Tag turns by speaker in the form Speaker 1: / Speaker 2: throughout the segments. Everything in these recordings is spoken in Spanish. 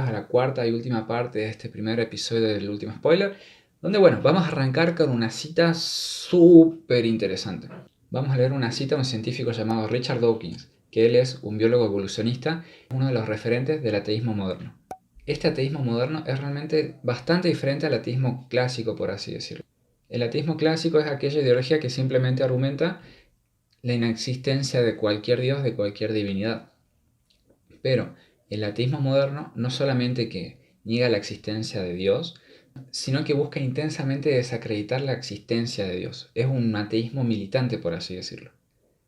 Speaker 1: a la cuarta y última parte de este primer episodio del último spoiler, donde vamos a arrancar con una cita súper interesante. Vamos a leer una cita de un científico llamado Richard Dawkins, que él es un biólogo evolucionista, uno de los referentes del ateísmo moderno. Este ateísmo moderno es realmente bastante diferente al ateísmo clásico, por así decirlo. El ateísmo clásico es aquella ideología que simplemente argumenta la inexistencia de cualquier dios, de cualquier divinidad. Pero el ateísmo moderno no solamente que niega la existencia de Dios, sino que busca intensamente desacreditar la existencia de Dios. Es un ateísmo militante, por así decirlo.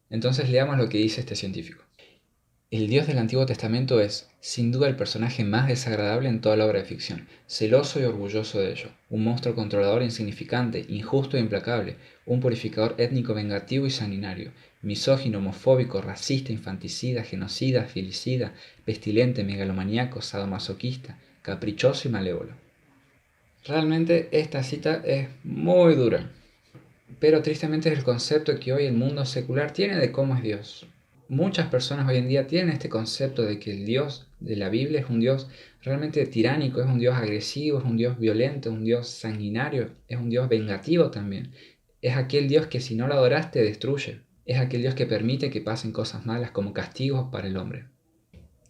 Speaker 1: Entonces leamos lo que dice este científico. El Dios del Antiguo Testamento es, sin duda, el personaje más desagradable en toda la obra de ficción, celoso y orgulloso de ello, un monstruo controlador insignificante, injusto e implacable, un purificador étnico vengativo y sanguinario, misógino, homofóbico, racista, infanticida, genocida, filicida, pestilente, megalomaníaco, sadomasoquista, caprichoso y malévolo. Realmente esta cita es muy dura, pero tristemente es el concepto que hoy el mundo secular tiene de cómo es Dios. Muchas personas hoy en día tienen este concepto de que el Dios de la Biblia es un Dios realmente tiránico, es un Dios agresivo, es un Dios violento, es un Dios sanguinario, es un Dios vengativo también. Es aquel Dios que si no lo adoras te destruye. Es aquel Dios que permite que pasen cosas malas como castigos para el hombre.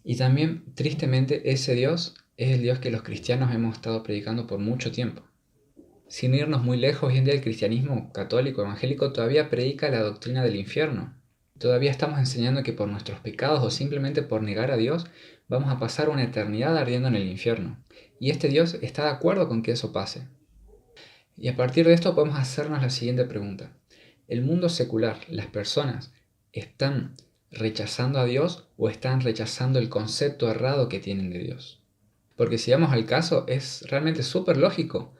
Speaker 1: Y también, tristemente, ese Dios es el Dios que los cristianos hemos estado predicando por mucho tiempo. Sin irnos muy lejos, hoy en día el cristianismo católico evangélico todavía predica la doctrina del infierno. Todavía estamos enseñando que por nuestros pecados o simplemente por negar a Dios vamos a pasar una eternidad ardiendo en el infierno. Y este Dios está de acuerdo con que eso pase. Y a partir de esto podemos hacernos la siguiente pregunta. ¿El mundo secular, las personas, están rechazando a Dios o están rechazando el concepto errado que tienen de Dios? Porque si vamos al caso, es realmente súper lógico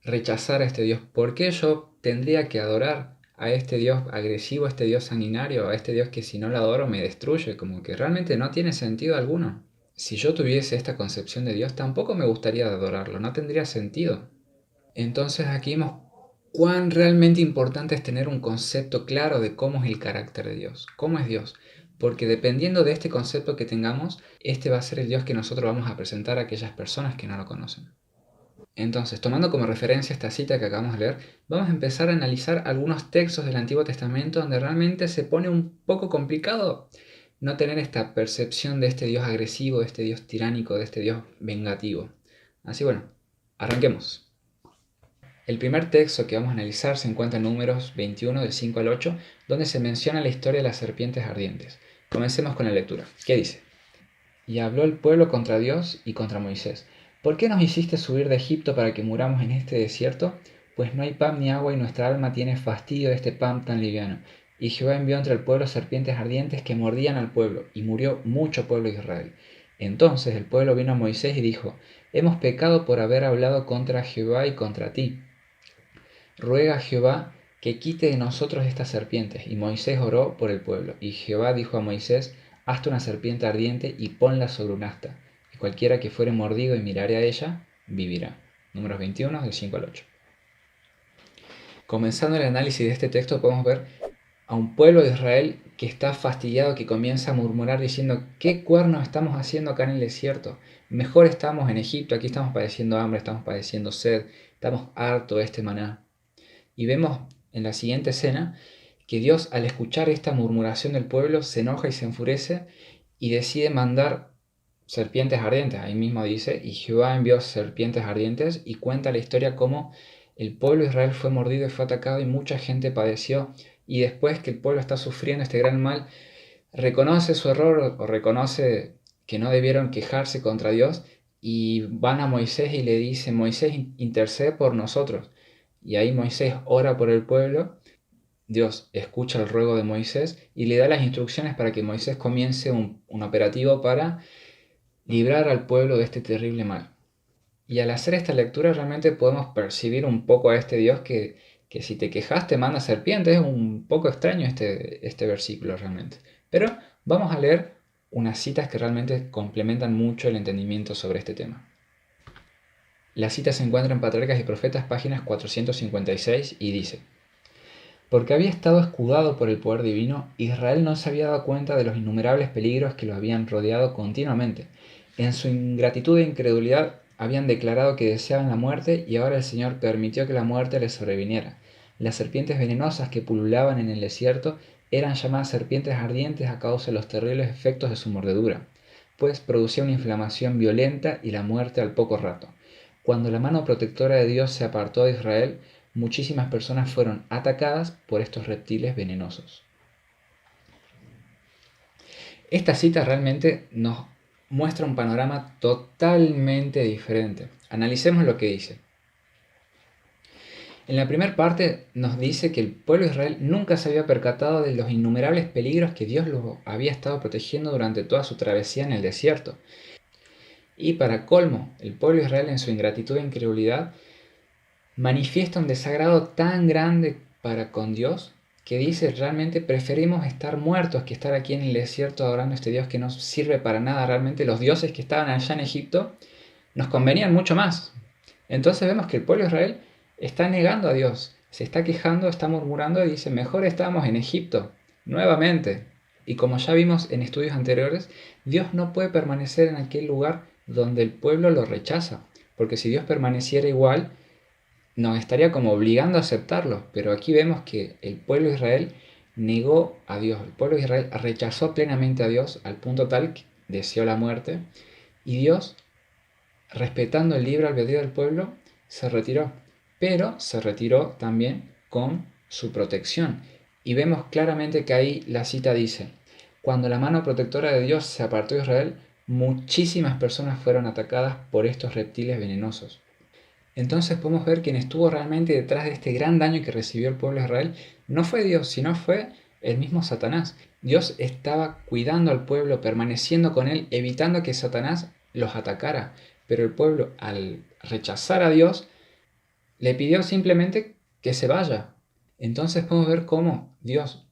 Speaker 1: rechazar a este Dios. ¿Por qué yo tendría que adorar a este Dios agresivo, a este Dios sanguinario, a este Dios que si no lo adoro me destruye? Como que realmente no tiene sentido alguno. Si yo tuviese esta concepción de Dios, tampoco me gustaría adorarlo, no tendría sentido. Entonces aquí vemos cuán realmente importante es tener un concepto claro de cómo es el carácter de Dios, cómo es Dios. Porque dependiendo de este concepto que tengamos, este va a ser el Dios que nosotros vamos a presentar a aquellas personas que no lo conocen. Entonces, tomando como referencia esta cita que acabamos de leer, vamos a empezar a analizar algunos textos del Antiguo Testamento donde realmente se pone un poco complicado no tener esta percepción de este Dios agresivo, de este Dios tiránico, de este Dios vengativo. Así arranquemos. El primer texto que vamos a analizar se encuentra en Números 21 del 5 al 8, donde se menciona la historia de las serpientes ardientes. Comencemos con la lectura. ¿Qué dice? Y habló el pueblo contra Dios y contra Moisés. ¿Por qué nos hiciste subir de Egipto para que muramos en este desierto? Pues no hay pan ni agua y nuestra alma tiene fastidio de este pan tan liviano. Y Jehová envió entre el pueblo serpientes ardientes que mordían al pueblo, y murió mucho pueblo de Israel. Entonces el pueblo vino a Moisés y dijo, hemos pecado por haber hablado contra Jehová y contra ti. Ruega a Jehová que quite de nosotros estas serpientes. Y Moisés oró por el pueblo. Y Jehová dijo a Moisés, hazte una serpiente ardiente y ponla sobre un asta, y cualquiera que fuere mordido y mirare a ella, vivirá. Números 21, del 5 al 8. Comenzando el análisis de este texto podemos ver a un pueblo de Israel que está fastidiado, que comienza a murmurar diciendo, ¿qué cuernos estamos haciendo acá en el desierto? Mejor estamos en Egipto, aquí estamos padeciendo hambre, estamos padeciendo sed, estamos hartos de este maná. Y vemos en la siguiente escena que Dios, al escuchar esta murmuración del pueblo, se enoja y se enfurece y decide mandar serpientes ardientes. Ahí mismo dice, y Jehová envió serpientes ardientes, y cuenta la historia cómo el pueblo de Israel fue mordido y fue atacado y mucha gente padeció. Y después que el pueblo está sufriendo este gran mal, reconoce su error o reconoce que no debieron quejarse contra Dios y van a Moisés y le dicen, Moisés, intercede por nosotros. Y ahí Moisés ora por el pueblo, Dios escucha el ruego de Moisés y le da las instrucciones para que Moisés comience un operativo para librar al pueblo de este terrible mal. Y al hacer esta lectura realmente podemos percibir un poco a este Dios que si te quejas te manda serpientes. Es un poco extraño este versículo realmente. Pero vamos a leer unas citas que realmente complementan mucho el entendimiento sobre este tema. La cita se encuentra en Patriarcas y Profetas, páginas 456, y dice: Porque había estado escudado por el poder divino, Israel no se había dado cuenta de los innumerables peligros que lo habían rodeado continuamente, En su ingratitud e incredulidad habían declarado que deseaban la muerte y ahora el Señor permitió que la muerte les sobreviniera. Las serpientes venenosas que pululaban en el desierto eran llamadas serpientes ardientes a causa de los terribles efectos de su mordedura, pues producía una inflamación violenta y la muerte al poco rato. Cuando la mano protectora de Dios se apartó de Israel, muchísimas personas fueron atacadas por estos reptiles venenosos. Esta cita realmente nos muestra un panorama totalmente diferente. Analicemos lo que dice. En la primera parte nos dice que el pueblo de Israel nunca se había percatado de los innumerables peligros que Dios los había estado protegiendo durante toda su travesía en el desierto. Y para colmo, el pueblo de Israel en su ingratitud e incredulidad manifiesta un desagrado tan grande para con Dios que dice realmente preferimos estar muertos que estar aquí en el desierto adorando a este Dios que no sirve para nada. Realmente los dioses que estaban allá en Egipto nos convenían mucho más. Entonces vemos que el pueblo de Israel está negando a Dios, se está quejando, está murmurando y dice, mejor estamos en Egipto, nuevamente. Y como ya vimos en estudios anteriores, Dios no puede permanecer en aquel lugar donde el pueblo lo rechaza, porque si Dios permaneciera igual, nos estaría como obligando a aceptarlo, pero aquí vemos que el pueblo de Israel negó a Dios, el pueblo de Israel rechazó plenamente a Dios al punto tal que deseó la muerte, y Dios, respetando el libre albedrío del pueblo, se retiró, pero se retiró también con su protección. Y vemos claramente que ahí la cita dice, cuando la mano protectora de Dios se apartó de Israel, muchísimas personas fueron atacadas por estos reptiles venenosos. Entonces podemos ver quien estuvo realmente detrás de este gran daño que recibió el pueblo de Israel no fue Dios, sino fue el mismo Satanás. Dios estaba cuidando al pueblo, permaneciendo con él, evitando que Satanás los atacara. Pero el pueblo, al rechazar a Dios, le pidió simplemente que se vaya. Entonces podemos ver cómo Dios,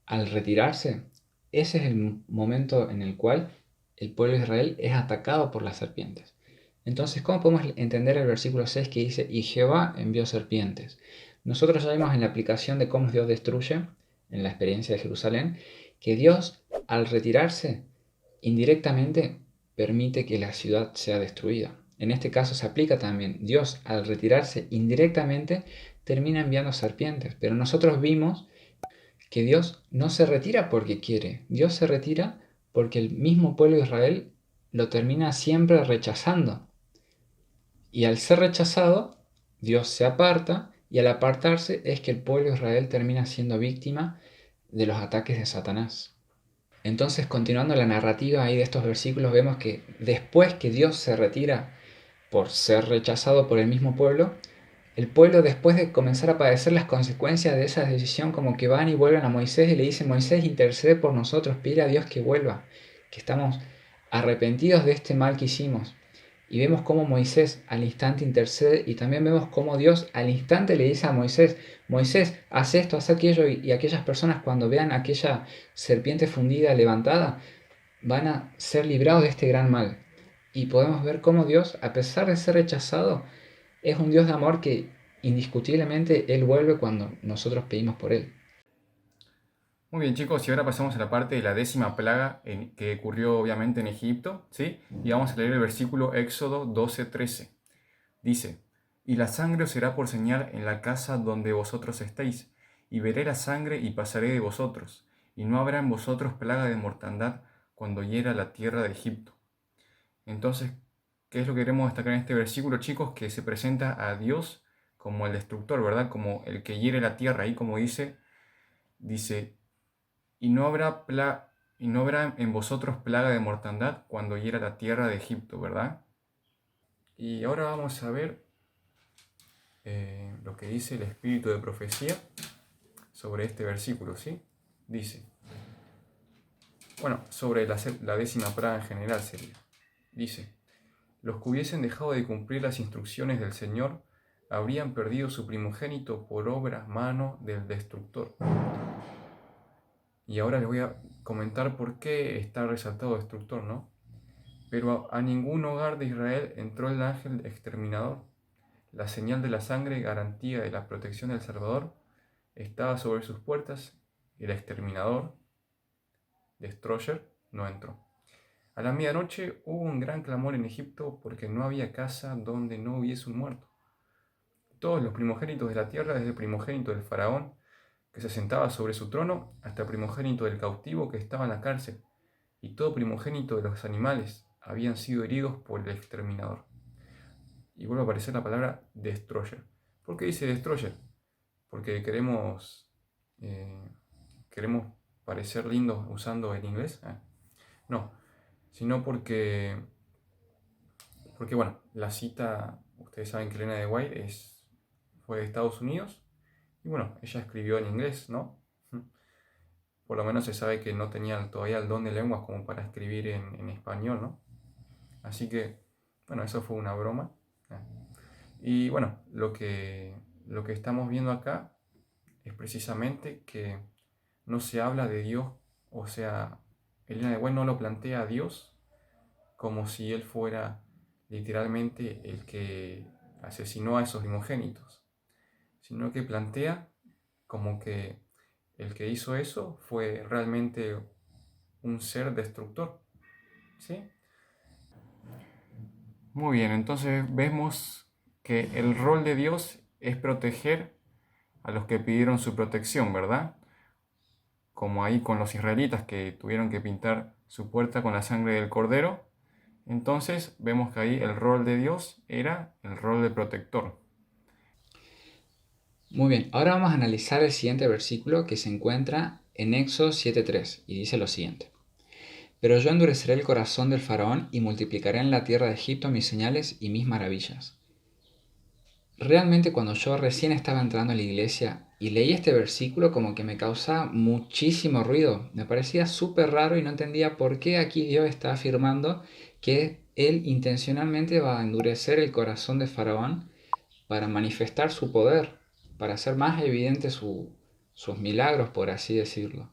Speaker 1: al retirarse, ese es el momento en el cual el pueblo de Israel es atacado por las serpientes. Entonces, ¿cómo podemos entender el versículo 6 que dice, y Jehová envió serpientes? Nosotros ya vimos en la aplicación de cómo Dios destruye, en la experiencia de Jerusalén, que Dios, al retirarse, indirectamente permite que la ciudad sea destruida. En este caso se aplica también. Dios, al retirarse indirectamente, termina enviando serpientes. Pero nosotros vimos que Dios no se retira porque quiere. Dios se retira porque el mismo pueblo de Israel lo termina siempre rechazando. Y al ser rechazado, Dios se aparta y al apartarse es que el pueblo de Israel termina siendo víctima de los ataques de Satanás. Entonces, continuando la narrativa ahí de estos versículos, vemos que después que Dios se retira por ser rechazado por el mismo pueblo, el pueblo después de comenzar a padecer las consecuencias de esa decisión, como que van y vuelven a Moisés y le dicen, Moisés, intercede por nosotros, pide a Dios que vuelva, que estamos arrepentidos de este mal que hicimos. Y vemos cómo Moisés al instante intercede y también vemos cómo Dios al instante le dice a Moisés, Moisés, haz esto, haz aquello, y aquellas personas cuando vean aquella serpiente fundida levantada, van a ser librados de este gran mal. Y podemos ver cómo Dios, a pesar de ser rechazado, es un Dios de amor que indiscutiblemente Él vuelve cuando nosotros pedimos por Él.
Speaker 2: Muy bien, chicos, y ahora pasamos a la parte de la 10ª plaga que ocurrió obviamente en Egipto, ¿sí? Y vamos a leer el versículo Éxodo 12:13. Dice, y la sangre os será por señal en la casa donde vosotros estéis, y veré la sangre y pasaré de vosotros, y no habrá en vosotros plaga de mortandad cuando hiera la tierra de Egipto. Entonces, ¿qué es lo que queremos destacar en este versículo, chicos? Que se presenta a Dios como el destructor, ¿verdad? Como el que hiere la tierra. Ahí como dice, y no habrá en vosotros plaga de mortandad cuando hiera la tierra de Egipto, ¿verdad? Y ahora vamos a ver lo que dice el espíritu de profecía sobre este versículo, ¿sí? Dice, bueno, sobre la 10ª plaga en general sería. Dice, los que hubiesen dejado de cumplir las instrucciones del Señor habrían perdido su primogénito por mano del destructor. Y ahora les voy a comentar por qué está resaltado destructor, ¿no? Pero a ningún hogar de Israel entró el ángel exterminador. La señal de la sangre, garantía de la protección del Salvador, estaba sobre sus puertas y el exterminador, destroyer, no entró. A la medianoche hubo un gran clamor en Egipto porque no había casa donde no hubiese un muerto. Todos los primogénitos de la tierra, desde el primogénito del faraón, que se sentaba sobre su trono, hasta el primogénito del cautivo que estaba en la cárcel, y todo primogénito de los animales, habían sido heridos por el exterminador. Y vuelve a aparecer la palabra destroyer. ¿Por qué dice destroyer? Porque queremos parecer lindos usando el inglés. No, sino porque bueno, la cita, ustedes saben que Elena de White fue de Estados Unidos, y bueno, ella escribió en inglés, ¿no? Por lo menos se sabe que no tenía todavía el don de lenguas como para escribir en español, ¿no? Así que, bueno, eso fue una broma. Y bueno, lo que estamos viendo acá es precisamente que no se habla de Dios, o sea, Elena de White no lo plantea a Dios como si Él fuera literalmente el que asesinó a esos primogénitos, sino que plantea como que el que hizo eso fue realmente un ser destructor, ¿sí? Muy bien, entonces vemos que el rol de Dios es proteger a los que pidieron su protección, ¿verdad? Como ahí con los israelitas que tuvieron que pintar su puerta con la sangre del cordero. Entonces vemos que ahí el rol de Dios era el rol de protector.
Speaker 1: Muy bien, ahora vamos a analizar el siguiente versículo que se encuentra en Éxodo 7:3 y dice lo siguiente. Pero yo endureceré el corazón del faraón y multiplicaré en la tierra de Egipto mis señales y mis maravillas. Realmente cuando yo recién estaba entrando a la iglesia y leí este versículo como que me causaba muchísimo ruido. Me parecía súper raro y no entendía por qué aquí Dios está afirmando que Él intencionalmente va a endurecer el corazón de Faraón para manifestar su poder, para hacer más evidente sus milagros, por así decirlo.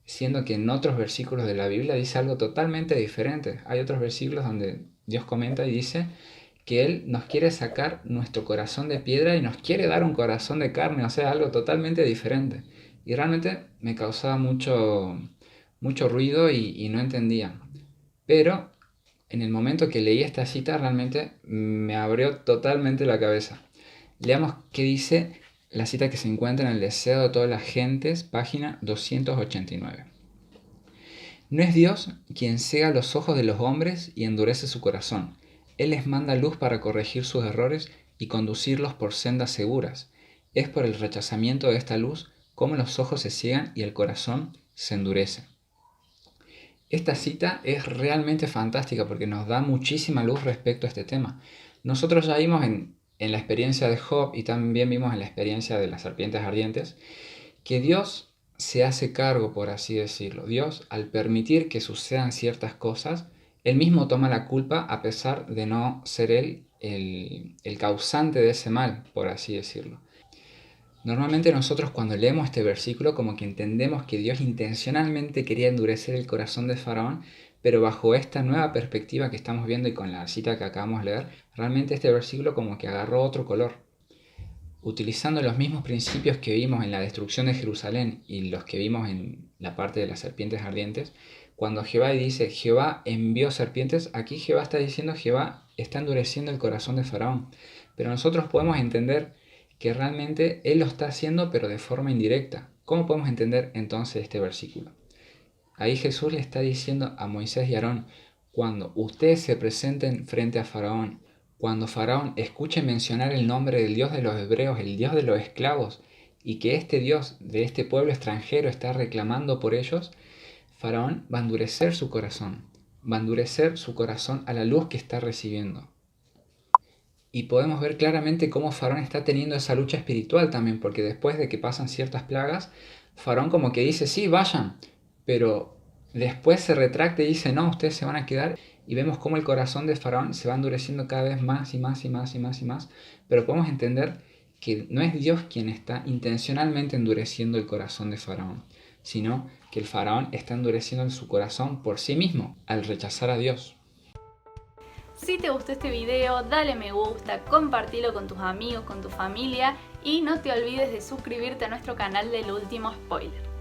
Speaker 1: Siendo que en otros versículos de la Biblia dice algo totalmente diferente. Hay otros versículos donde Dios comenta y dice que Él nos quiere sacar nuestro corazón de piedra y nos quiere dar un corazón de carne, o sea, algo totalmente diferente. Y realmente me causaba mucho ruido y no entendía. Pero en el momento que leí esta cita realmente me abrió totalmente la cabeza. Leamos qué dice la cita que se encuentra en el Deseo de todas las gentes, página 289. No es Dios quien cega los ojos de los hombres y endurece su corazón. Él les manda luz para corregir sus errores y conducirlos por sendas seguras. Es por el rechazamiento de esta luz como los ojos se ciegan y el corazón se endurece. Esta cita es realmente fantástica porque nos da muchísima luz respecto a este tema. Nosotros ya vimos en la experiencia de Job y también vimos en la experiencia de las serpientes ardientes que Dios se hace cargo, por así decirlo. Dios, al permitir que sucedan ciertas cosas, Él mismo toma la culpa a pesar de no ser Él el causante de ese mal, por así decirlo. Normalmente nosotros cuando leemos este versículo como que entendemos que Dios intencionalmente quería endurecer el corazón de Faraón, pero bajo esta nueva perspectiva que estamos viendo y con la cita que acabamos de leer, realmente este versículo como que agarró otro color. Utilizando los mismos principios que vimos en la destrucción de Jerusalén y los que vimos en la parte de las serpientes ardientes, cuando Jehová dice Jehová envió serpientes, aquí Jehová está diciendo Jehová está endureciendo el corazón de Faraón. Pero nosotros podemos entender que realmente Él lo está haciendo pero de forma indirecta. ¿Cómo podemos entender entonces este versículo? Ahí Jesús le está diciendo a Moisés y Aarón, cuando ustedes se presenten frente a Faraón, cuando Faraón escuche mencionar el nombre del Dios de los hebreos, el Dios de los esclavos, y que este Dios de este pueblo extranjero está reclamando por ellos, Faraón va a endurecer su corazón, a la luz que está recibiendo. Y podemos ver claramente cómo Faraón está teniendo esa lucha espiritual también, porque después de que pasan ciertas plagas, Faraón como que dice, sí, vayan, pero después se retracta y dice, no, ustedes se van a quedar, y vemos cómo el corazón de Faraón se va endureciendo cada vez más y más y más y más y más, pero podemos entender que no es Dios quien está intencionalmente endureciendo el corazón de Faraón, sino que el Faraón está endureciendo su corazón por sí mismo al rechazar a Dios.
Speaker 3: Si te gustó este video, dale me gusta, compartilo con tus amigos, con tu familia y no te olvides de suscribirte a nuestro canal del Último Spoiler.